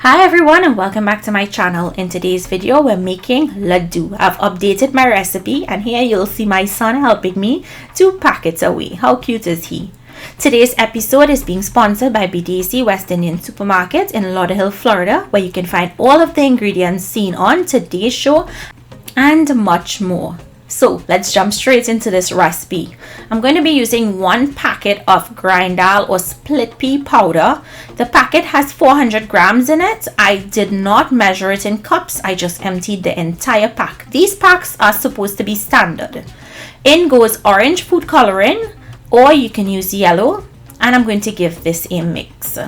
Hi everyone and welcome back to my channel. In today's video we're making ladoo. I've updated my recipe and here you'll see my son helping me 2 packets away. How cute is he? Today's episode is being sponsored by BDC West Indian Supermarket in Lauderhill, Florida, where you can find all of the ingredients seen on today's show and much more. So let's jump straight into this recipe. I'm going to be using 1 packet of grind dal or split pea powder. The packet has 400 grams in it. I did not measure it in cups. I just emptied the entire pack. These packs are supposed to be standard. In goes orange food coloring, or you can use yellow, and I'm going to give this a mix.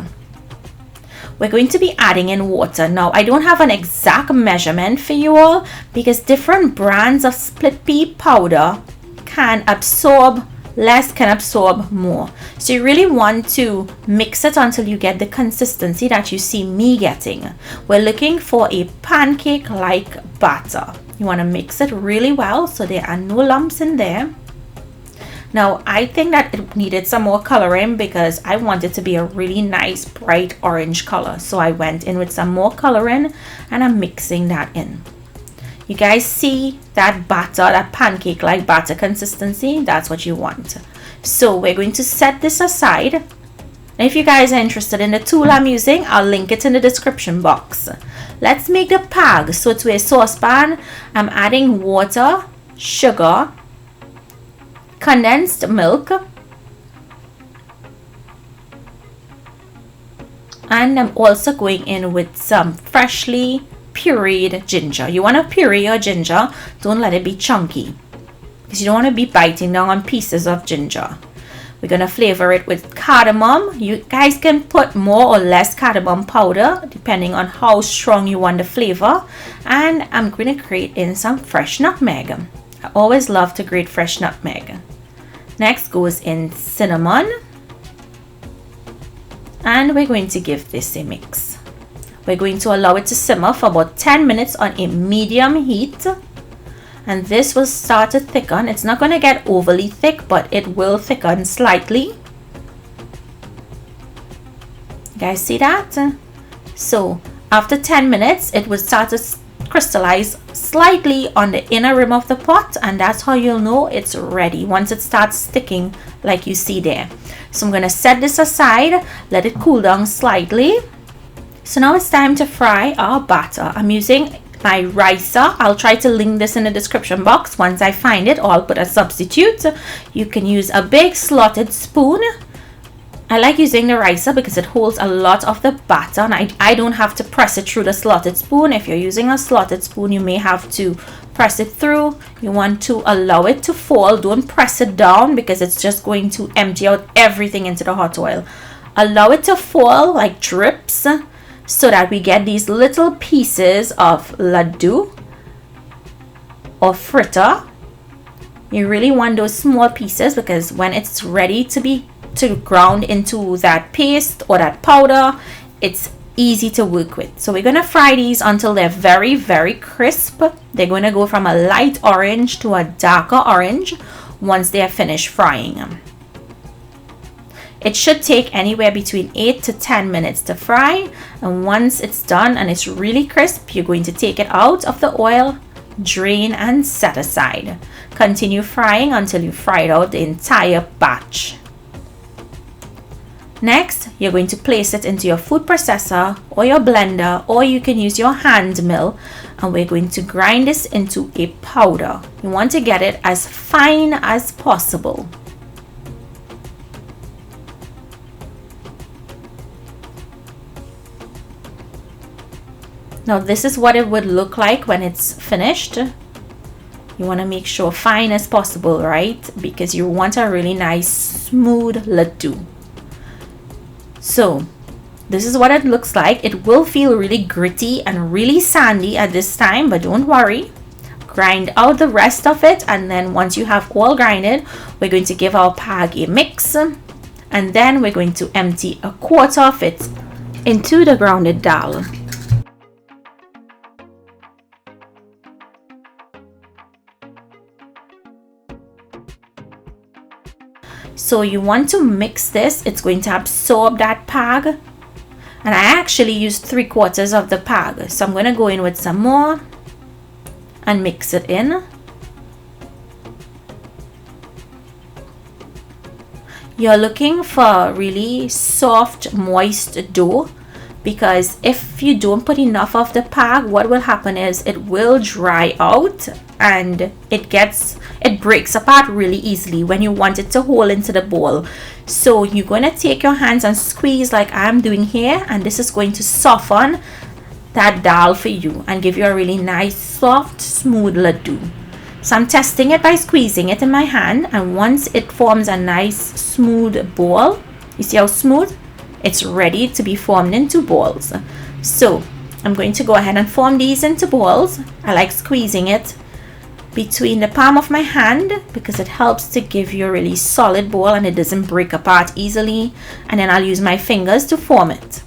We're going to be adding in water. Now, I don't have an exact measurement for you all because different brands of split pea powder can absorb less, can absorb more. So you really want to mix it until you get the consistency that you see me getting. We're looking for a pancake-like batter. You want to mix it really well so there are no lumps in there. Now, I think that it needed some more coloring because I want it to be a really nice bright orange color. So I went in with some more coloring and I'm mixing that in. You guys see that batter, that pancake-like batter consistency? That's what you want. So we're going to set this aside. And if you guys are interested in the tool I'm using, I'll link it in the description box. Let's make the pag. So to a saucepan, I'm adding water, sugar, condensed milk, and I'm also going in with some freshly pureed ginger. You want to puree your ginger, don't let it be chunky because you don't want to be biting down on pieces of ginger. We're going to flavor it with cardamom. You guys can put more or less cardamom powder depending on how strong you want the flavor, and I'm going to grate in some fresh nutmeg. I always love to grate fresh nutmeg. Next goes in cinnamon, and we're going to give this a mix. We're going to allow it to simmer for about 10 minutes on a medium heat, and this will start to thicken. It's not going to get overly thick, but it will thicken slightly. You guys see that? So after 10 minutes it will start to crystallize slightly on the inner rim of the pot, and that's how you'll know it's ready, once it starts sticking like you see there. So I'm going to set this aside, let it cool down slightly. So now it's time to fry our batter. I'm using my ricer. I'll try to link this in the description box once I find it, or I'll put a substitute. You can use a big slotted spoon. I like using the ricer because it holds a lot of the batter, and I don't have to press it through the slotted spoon. If you're using a slotted spoon, you may have to press it through. You want to allow it to fall. Don't press it down because it's just going to empty out everything into the hot oil. Allow it to fall like drips so that we get these little pieces of ladoo or fritter. You really want those small pieces because when it's ready to ground into that paste or that powder, it's easy to work with. So we're going to fry these until they're very, very crisp. They're going to go from a light orange to a darker orange once they are finished frying them. It should take anywhere between 8 to 10 minutes to fry, and once it's done and it's really crisp, you're going to take it out of the oil, drain and set aside. Continue frying until you fried out the entire batch. Next, you're going to place it into your food processor or your blender, or you can use your hand mill, and we're going to grind this into a powder. You want to get it as fine as possible. Now this is what it would look like when it's finished. You want to make sure fine as possible, right? Because you want a really nice smooth ladoo. So this is what it looks like. It will feel really gritty and really sandy at this time, but don't worry. Grind out the rest of it, and then once you have all grinded, we're going to give our pag a mix, and then we're going to empty a quarter of it into the grounded dal. So you want to mix this. It's going to absorb that pag, And I actually used 3/4 of the bag, so I'm going to go in with some more and mix it in. You're looking for really soft, moist dough, because if you don't put enough of the bag, what will happen is it will dry out and it breaks apart really easily when you want it to hold into the bowl. So you're going to take your hands and squeeze like I'm doing here, and this is going to soften that dal for you and give you a really nice, soft, smooth ladoo. So I'm testing it by squeezing it in my hand, and once it forms a nice smooth ball, you see how smooth? It's ready to be formed into balls. So I'm going to go ahead and form these into balls. I like squeezing it between the palm of my hand because it helps to give you a really solid ball and it doesn't break apart easily. And then I'll use my fingers to form it.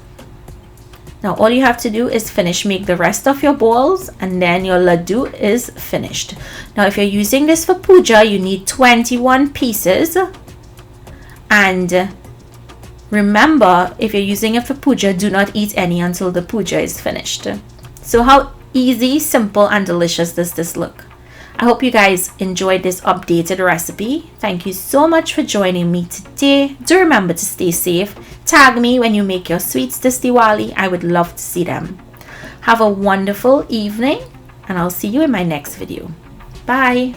Now all you have to do is make the rest of your balls, and then your ladoo is finished. Now if you're using this for puja, you need 21 pieces. And remember, if you're using it for puja, do not eat any until the puja is finished. So how easy, simple, and delicious does this look? I hope you guys enjoyed this updated recipe. Thank you so much for joining me today. Do remember to stay safe. Tag me when you make your sweets this Diwali. I would love to see them. Have a wonderful evening, and I'll see you in my next video. Bye.